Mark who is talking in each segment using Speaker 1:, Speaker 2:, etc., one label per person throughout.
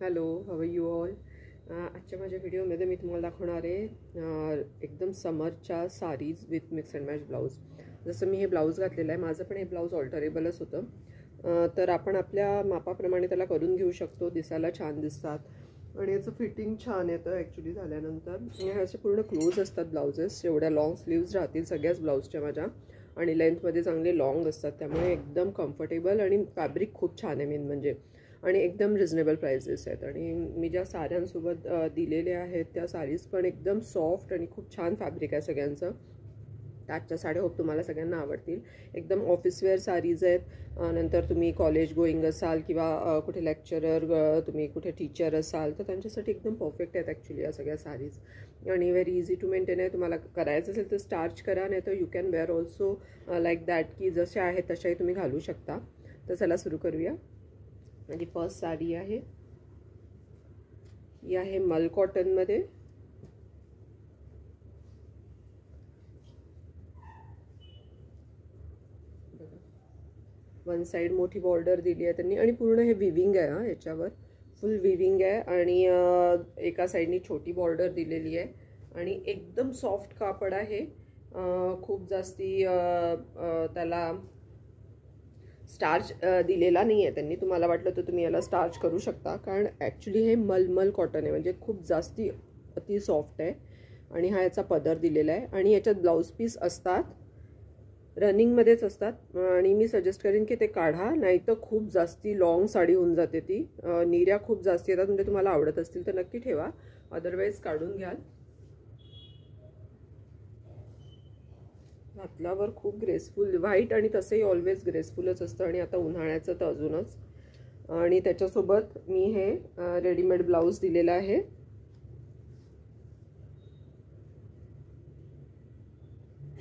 Speaker 1: Hello, how are you all. आजच्या माझ्या व्हिडिओमध्ये मी तुम्हाला दाखवणार आहे एकदम समरच्या saris with mix and match blouse. जसं मी हे ब्लाऊज घातलेलं आहे, माझं पण हे ब्लाऊज ऑल्टरेबलच होतं. तर आपण आपल्या मापाप्रमाणे त्याला करून घेऊ शकतो. दिसायला छान दिसतात आणि याचं फिटिंग छान येतं ॲक्च्युली झाल्यानंतर. ह्याचे पूर्ण क्लोज असतात ब्लाउजेस, एवढ्या लॉंग स्लीव्ज राहतील सगळ्याच ब्लाऊजच्या माझ्या, आणि लेंथमध्ये चांगले लॉंग असतात, त्यामुळे एकदम कम्फर्टेबल आणि फॅब्रिक खूप छान आहे मेन म्हणजे, आणि एकदम रिजनेबल प्राइसेस आहेत. आणि मी ज्या साड्यांसोबत दिलेले आहेत त्या साडीज पण एकदम सॉफ्ट आणि खूप छान फॅब्रिक आहे सगळ्यांचं. आजच्या साड्या होप तुम्हाला सगळ्यांना आवडतील. एकदम ऑफिसवेअर साडीज आहेत. नंतर तुम्ही कॉलेज गोईंग असाल किंवा कुठे लेक्चरर, तुम्ही कुठे टीचर असाल तर त्यांच्यासाठी एकदम परफेक्ट आहेत ॲक्च्युली या सगळ्या साडीज. आणि व्हेरी इझी टू मेंटेन आहे. तुम्हाला करायचं असेल तर स्टार्च करा, नाही तर you can wear also like that, की जशा आहेत तशाही तुम्ही घालू शकता. तर चला सुरू करूया. माझी फर्स्ट साडी आहे, ही आहे मल कॉटनमध्ये. वन साइड मोठी बॉर्डर दिली आहे त्यांनी, आणि पूर्ण हे विविंग आहे. हा, याच्यावर फुल विविंग आहे, आणि एका साईडनी छोटी बॉर्डर दिलेली आहे, आणि एकदम सॉफ्ट कापड आहे. खूप जास्ती त्याला स्टार्च दिलेला नाही आहे त्यांनी. तुम्हाला वाटलं तर तुम्ही याला स्टार्च करू शकता, कारण ॲक्च्युली हे मलमल कॉटन आहे, म्हणजे खूप जास्ती अति सॉफ्ट आहे. आणि हा याचा पदर दिलेला आहे, आणि याच्यात ब्लाऊज पीस असतात, रनिंगमध्येच असतात. आणि मी सजेस्ट करेन की ते काढा, नाही तर खूप जास्ती लॉंग साडी होऊन जाते ती. निर्या खूप जास्ती येतात, म्हणजे तुम्हाला आवडत असतील तर नक्की ठेवा, अदरवाईज काढून घ्याल. घातल्यावर खूप ग्रेसफुल व्हाईट, आणि तसंही ऑलवेज ग्रेसफुलच असतं, आणि आता उन्हाळ्याचं तर अजूनच. आणि त्याच्यासोबत मी हे रेडीमेड ब्लाऊज दिलेला आहे.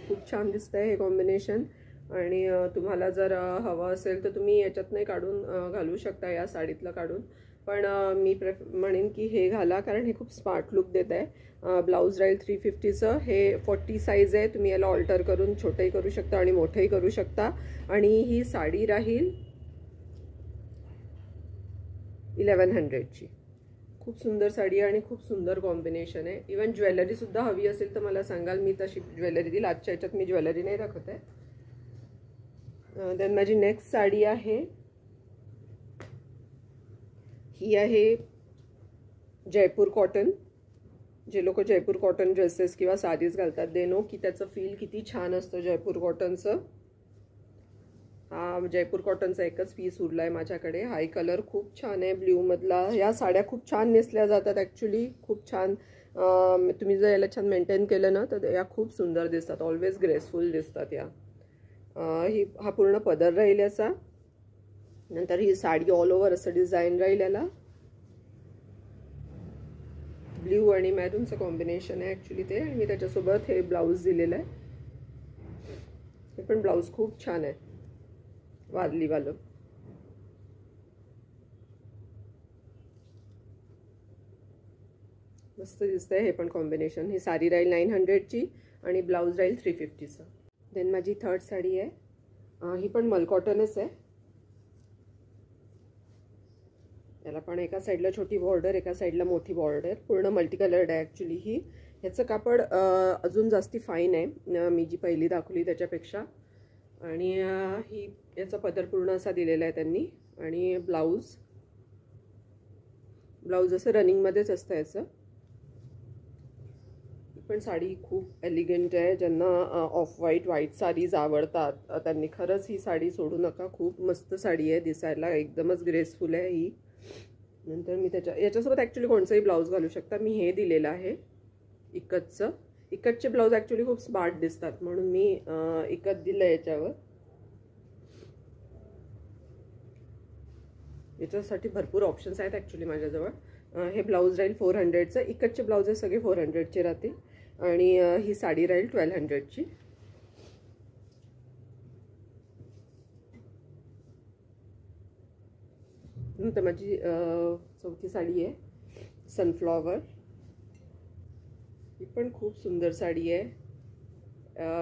Speaker 1: खूप छान दिसतंय हे कॉम्बिनेशन. आणि तुम्हाला जर हवं असेल तर तुम्ही याच्यात नाही काढून घालू शकता, या साडीतलं काढून. पण मी म्हणेन की हे घाला, कारण हे खूप स्मार्ट लुक देत आहे. ब्लाऊज राहील 350चं. हे 40 साईज आहे, तुम्ही याला ऑल्टर करून छोटंही करू शकता आणि मोठंही करू शकता. आणि ही साडी राहील 1100ची. खूप सुंदर साडी आहे आणि खूप सुंदर कॉम्बिनेशन आहे. इवन ज्वेलरीसुद्धा हवी असेल तर मला सांगाल, मी तशी ज्वेलरी दिली. आजच्या याच्यात मी ज्वेलरी नाही दाखवत आहे. देन माझी नेक्स्ट साडी आहे, ही आहे जयपूर कॉटन. जे लोक जयपूर कॉटन ड्रेसेस किंवा साडीज घालतात दे नो की त्याचं फील किती छान असतं जयपूर कॉटनचं. हा जयपूर कॉटनचा एकच पीस उरला आहे माझ्याकडे. हाय कलर खूप छान आहे, ब्ल्यूमधला. या साड्या खूप छान नेसल्या जातात ॲक्च्युली, खूप छान. तुम्ही जर याला छान मेंटेन केलं ना तर या खूप सुंदर दिसतात, ऑलवेज ग्रेसफुल दिसतात या. हा पूर्ण पदर राहील याचा. नंतर ही साडी ऑल ओव्हर असं डिझाईन राहील याला. ब्ल्यू आणि मॅरूनचं कॉम्बिनेशन आहे ॲक्च्युली ते, आणि त्याच्यासोबत हे ब्लाऊज दिलेलं आहे. हे पण ब्लाऊज खूप छान आहे, वारलीवालं. मस्त दिसतंय हे पण कॉम्बिनेशन. ही साडी राहील 900ची आणि ब्लाऊज राहील 350चं. देन माझी थर्ड साडी आहे, ही पण मल कॉटनच आहे. याला पण एका साईडला छोटी बॉर्डर, एका साईडला मोठी बॉर्डर, पूर्ण मल्टी कलर्ड आहे ॲक्च्युली ही. ह्याचं कापड अजून जास्ती फाईन आहे मी जी पहिली दाखवली त्याच्यापेक्षा. आणि ही याचा पदर पूर्ण असा दिलेला आहे त्यांनी. आणि ब्लाऊज असं रनिंगमध्येच असतं याचं. पण साडी खूप एलिगंट आहे. ज्यांना ऑफ व्हाईट साडीज आवडतात त्यांनी खरंच ही साडी सोडू नका. खूप मस्त साडी आहे, दिसायला एकदमच ग्रेसफुल आहे ही. नंतर मी याच्यासोबत ॲक्च्युली कोणचंही ब्लाऊज घालू शकता. मी हे दिलेलं आहे इकतचं. इकतचे ब्लाऊज ॲक्च्युली खूप स्मार्ट दिसतात, म्हणून मी इकत दिलं याच्यावर. याच्यासाठी भरपूर ऑप्शन्स आहेत ॲक्च्युली माझ्याजवळ. हे ब्लाऊज राहील 400चं. इकतचे ब्लाउजेस सगळे 400चे राहतील, आणि ही साडी राहील 1200ची. नंतर माझी चौथी साडी आहे सनफ्लॉवर. ही पण खूप सुंदर साडी आहे.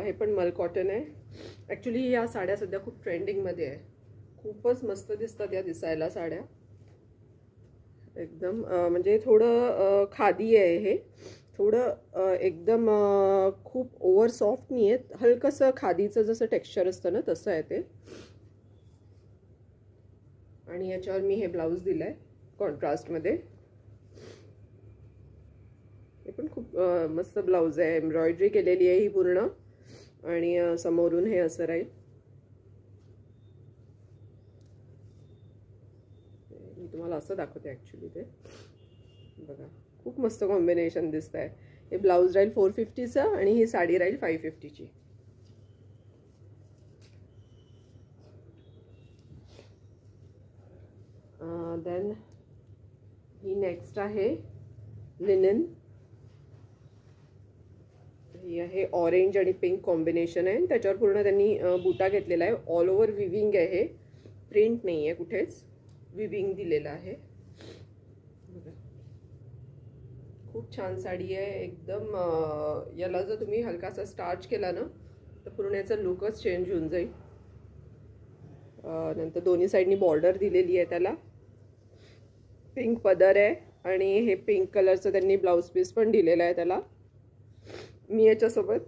Speaker 1: हे पण मल कॉटन आहे. ॲक्च्युली या साड्या सध्या खूप ट्रेंडिंगमध्ये आहे, खूपच मस्त दिसतात या दिसायला साड्या. एकदम म्हणजे थोडं खादी आहे हे, थोडं एकदम खूप ओव्हर सॉफ्ट नाही आहे, हलकंसं खादीचं जसं टेक्स्चर असतं ना तसं आहे ते. आणि याच्यावर मी हे ब्लाऊज दिलंय कॉन्ट्रास्टमध्ये. हे पण खूप मस्त ब्लाऊज आहे, एम्ब्रॉयडरी केलेली आहे ही पूर्ण आणि समोरून हे असं राहील. मी तुम्हाला असं दाखवते ॲक्च्युली ते बघा, खूप मस्त कॉम्बिनेशन दिसत आहे. हे ब्लाऊज राहील 450चं आणि ही साडी राहील 550ची. देन ही नेक्स्ट आहे लिनन. ही आहे ऑरेंज आणि पिंक कॉम्बिनेशन आहे, त्याच्यावर पूर्ण त्यांनी बुटा घेतलेला आहे. ऑल ओव्हर विविंग आहे, हे प्रिंट नाही आहे कुठेच, विविंग दिलेलं आहे. खूप छान साडी आहे एकदम. याला जर तुम्ही हलकासा स्टार्च केला ना तर पूर्ण याचा लुकच चेंज होऊन जाईल. नंतर दोन्ही साईडनी बॉर्डर दिलेली आहे, त्याला पिंक पदर आहे आणि हे पिंक कलरचं त्यांनी ब्लाऊज पीस पण दिलेला आहे त्याला. मी याच्यासोबत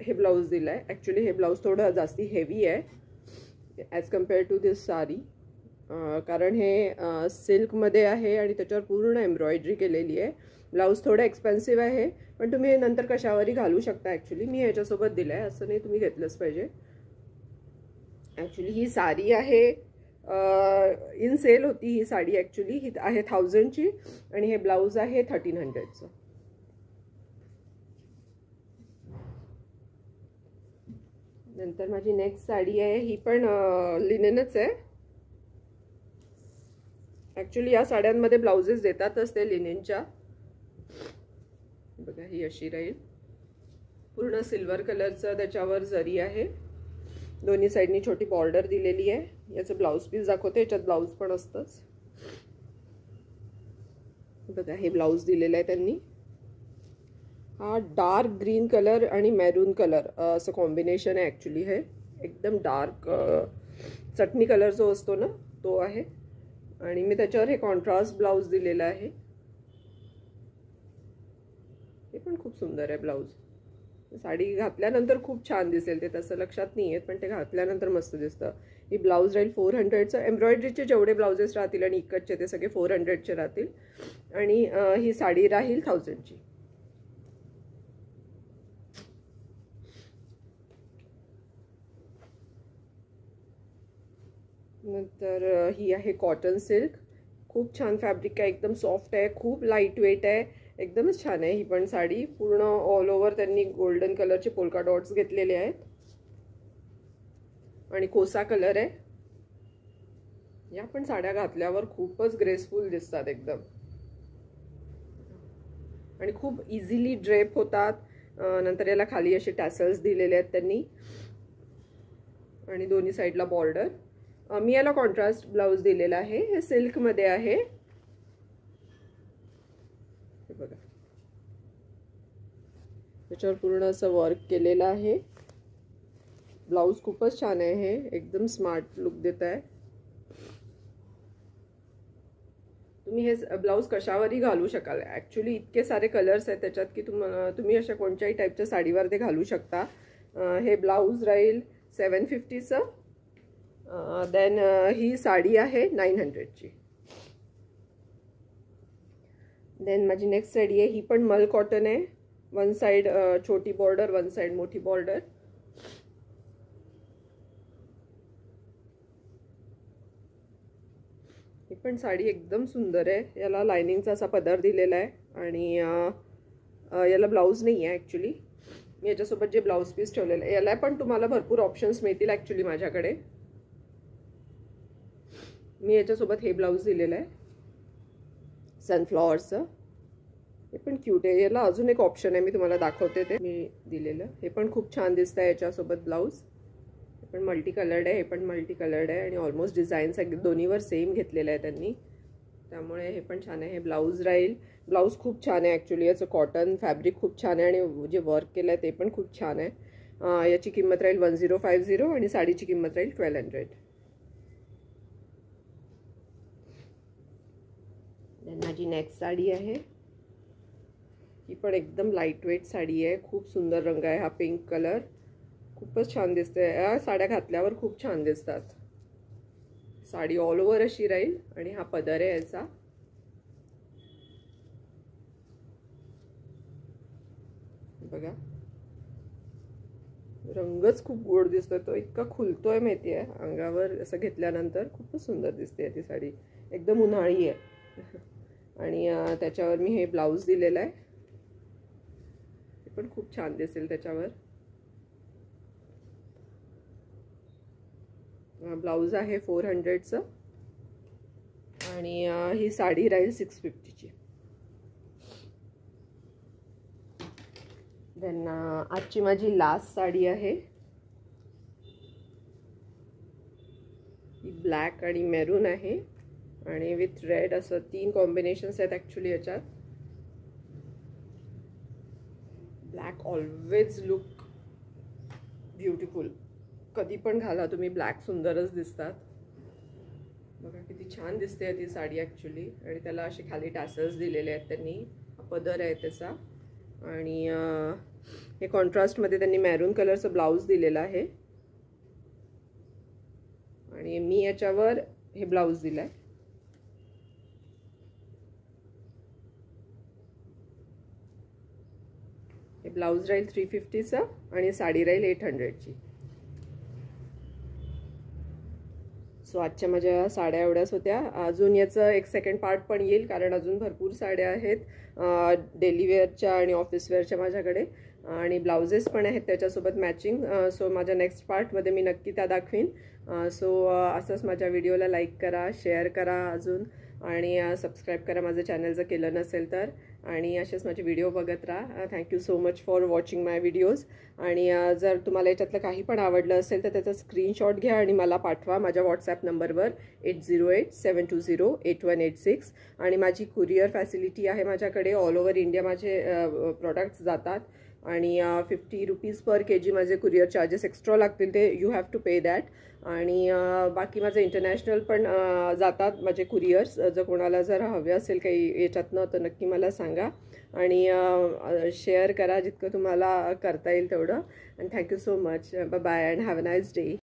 Speaker 1: हे ब्लाऊज दिलं आहे. ॲक्च्युली हे ब्लाऊज थोडं जास्ती हेवी आहे ॲज कम्पेअर टू दिस साडी, कारण हे सिल्कमध्ये आहे आणि त्याच्यावर पूर्ण एम्ब्रॉयडरी केलेली आहे. ब्लाऊज थोडं एक्सपेन्सिव्ह आहे, पण तुम्ही हे नंतर कशावरही घालू शकता. ॲक्च्युली मी ह्याच्यासोबत दिलं आहे, असं नाही तुम्ही घेतलंच पाहिजे. ॲक्च्युली ही साडी आहे इन सेल होती ही साडी. ॲक्च्युली ही आहे 1000ची आणि हे ब्लाऊज आहे 1300चं. नंतर माझी नेक्स्ट साडी आहे, ही पण लिनेनच आहे. ॲक्च्युली या साड्यांमध्ये ब्लाउजेस देतातच ते लिनेनच्या. बघा ही अशी राहील, पूर्ण सिल्वर कलरचं त्याच्यावर जरी आहे, दोन्ही साईडनी छोटी बॉर्डर दिलेली आहे. याचं ब्लाऊज पीस दाखवते, याच्यात ब्लाऊज पण असतंच. बघा हे ब्लाऊज दिलेलं आहे त्यांनी. हा डार्क ग्रीन कलर आणि मॅरून कलर असं कॉम्बिनेशन आहे. ॲक्च्युली हे एकदम डार्क चटणी कलर जो असतो ना तो आहे आणि मी त्याच्यावर हे कॉन्ट्रास्ट ब्लाऊज दिलेला आहे. हे पण खूप सुंदर आहे ब्लाऊज. साडी घातल्यानंतर खूप छान दिसेल, ते तसं लक्षात नाही येत पण ते घातल्यानंतर मस्त दिसतं. ही ब्लाऊज राहील 400चं. एम्ब्रॉयडरीचे जेवढे ब्लाउजेस राहतील आणि इकडचे ते सगळे 400चे राहतील आणि ही साडी राहील 1000ची. नंतर ही आहे कॉटन सिल्क. खूप छान फॅब्रिक आहे, एकदम सॉफ्ट आहे, खूप लाईट वेट आहे, एकदमच छान आहे ही पण साडी. पूर्ण ऑल ओव्हर त्यांनी गोल्डन कलरचे पोल्का डॉट्स घेतलेले आहेत आणि कोसा कलर आहे. या पण साड्या घातल्यावर खूपच ग्रेसफुल दिसतात एकदम आणि खूप इझिली ड्रेप होतात. नंतर याला खाली असे टॅसल्स दिलेले आहेत त्यांनी आणि दोन्ही साईडला बॉर्डर. मी याला कॉन्ट्रास्ट ब्लाऊज दिलेला आहे, हे सिल्कमध्ये आहे. हे बघा त्याच्यावर पूर्ण असं वर्क केलेलं आहे. ब्लाऊज खूपच छान आहे, हे एकदम स्मार्ट लुक देत आहे. तुम्ही हे ब्लाऊज कशावरही घालू शकाल. ॲक्च्युली इतके सारे कलर्स आहेत त्याच्यात की तुम्ही अशा कोणत्याही टाईपच्या साडीवर ते घालू शकता. हे ब्लाऊज राहील 750चं. देन ही साडी आहे 900ची. देन माझी नेक्स्ट साडी आहे, ही पण मल कॉटन आहे. वन साइड छोटी बॉर्डर, वन साइड मोठी बॉर्डर. ही पण साडी एकदम सुंदर आहे. याला लाइनिंगचा असा पदर दिलेला आहे आणि याला ब्लाऊज नाही आहे ॲक्च्युली. मी याच्यासोबत जे ब्लाऊज पीस ठेवलेलं आहे, याला पण तुम्हाला भरपूर ऑप्शन्स मिळतील ॲक्च्युली माझ्याकडे. मी याच्यासोबत हे ब्लाऊज दिलेलं आहे सनफ्लॉवरचं. हे पण क्यूट आहे. याला अजून एक ऑप्शन आहे, मी तुम्हाला दाखवते ते मी दिलेलं. हे पण खूप छान दिसतं आहे याच्यासोबत ब्लाऊज. हे पण मल्टी कलर्ड आहे, हे पण मल्टी कलर्ड आहे आणि ऑलमोस्ट डिझाईन दोन्हीवर सेम घेतलेलं आहे त्यांनी, त्यामुळे हे पण छान आहे. हे ब्लाऊज राहील. ब्लाऊज खूप छान आहे ॲक्च्युली. याचं कॉटन फॅब्रिक खूप छान आहे आणि जे वर्क केलं आहे ते पण खूप छान आहे. याची किंमत राहील 1050 आणि साडीची किंमत राहील 1200. माझी नेक्स्ट साडी आहे, ही पण एकदम लाईट वेट साडी आहे. खूप सुंदर रंग आहे हा, पिंक कलर. खूपच छान दिसते. या साड्या घातल्यावर खूप छान दिसतात. साडी ऑल ओव्हर अशी राहील आणि हा पदर आहे याचा. बघा, रंगच खूप गोड दिसतोय. तो इतका खुलतोय माहिती आहे अंगावर, असं घेतल्यानंतर खूपच सुंदर दिसते ती साडी. एकदम उन्हाळी आहे. आणि त्याच्यावर मी हे ब्लाऊज दिलेलं आहे, ते पण खूप छान दिसेल त्याच्यावर. ब्लाऊज आहे 400चं आणि ही साडी राहील 650ची. देन आजची माझी लास्ट साडी आहे, ही ब्लॅक आणि मेरून आहे आणि विथ रेड, असं 3 कॉम्बिनेशन्स आहेत ॲक्च्युली याच्यात. Black always look beautiful. कधी पण घाला तुम्ही, ब्लॅक सुंदरच दिसतात. बघा किती छान दिसते ती साडी ॲक्च्युली. आणि त्याला असे खाली टॅसल्स दिलेले आहेत त्यांनी. पदर आहे त्याचा. आणि हे कॉन्ट्रास्टमध्ये त्यांनी मॅरून कलरचं ब्लाऊज दिलेलं आहे आणि मी याच्यावर हे ब्लाऊज दिलं आहे. हे ब्लाऊज राहील 350चं आणि साडी राहील 800ची. सो आजच्या माझ्या साड्या एवढ्याच होत्या. अजून याचं एक सेकंड पार्ट पण येईल, कारण अजून भरपूर साड्या आहेत डेली वेअरच्या आणि ऑफिस वेअरच्या माझ्याकडे, आणि ब्लाउजेस पण आहेत त्याच्यासोबत मॅचिंग. सो माझ्या नेक्स्ट पार्टमध्ये मी नक्की त्या दाखवीन. सो असंच माझ्या व्हिडिओला लाईक करा, शेअर करा अजून, आणि सबस्क्राईब करा माझं चॅनल जर केलं नसेल तर. आणि असेच माझे व्हिडिओ बघत राहा. Thank you so much for watching my videos. आणि जर तुम्हाला याच्यातलं काही पण आवडलं असेल तर त्याचा स्क्रीनशॉट घ्या आणि मला पाठवा माझ्या व्हॉट्सॲप नंबरवर 8087208186. आणि माझी कुरिअर फॅसिलिटी आहे माझ्याकडे. ऑल ओव्हर इंडिया माझे प्रोडक्ट्स जातात आणि 50 रुपीज पर kg माझे कुरिअर चार्जेस एक्स्ट्रा लागतील, ते you have to pay that. आणि बाकी माझं इंटरनॅशनल पण जातात माझे कुरिअर्स. जर कोणाला जर हवे असेल काही याच्यातनं तर नक्की मला सांगा आणि शेअर करा जितकं तुम्हाला करता येईल तेवढं. And thank you so much. Bye bye and have a nice day.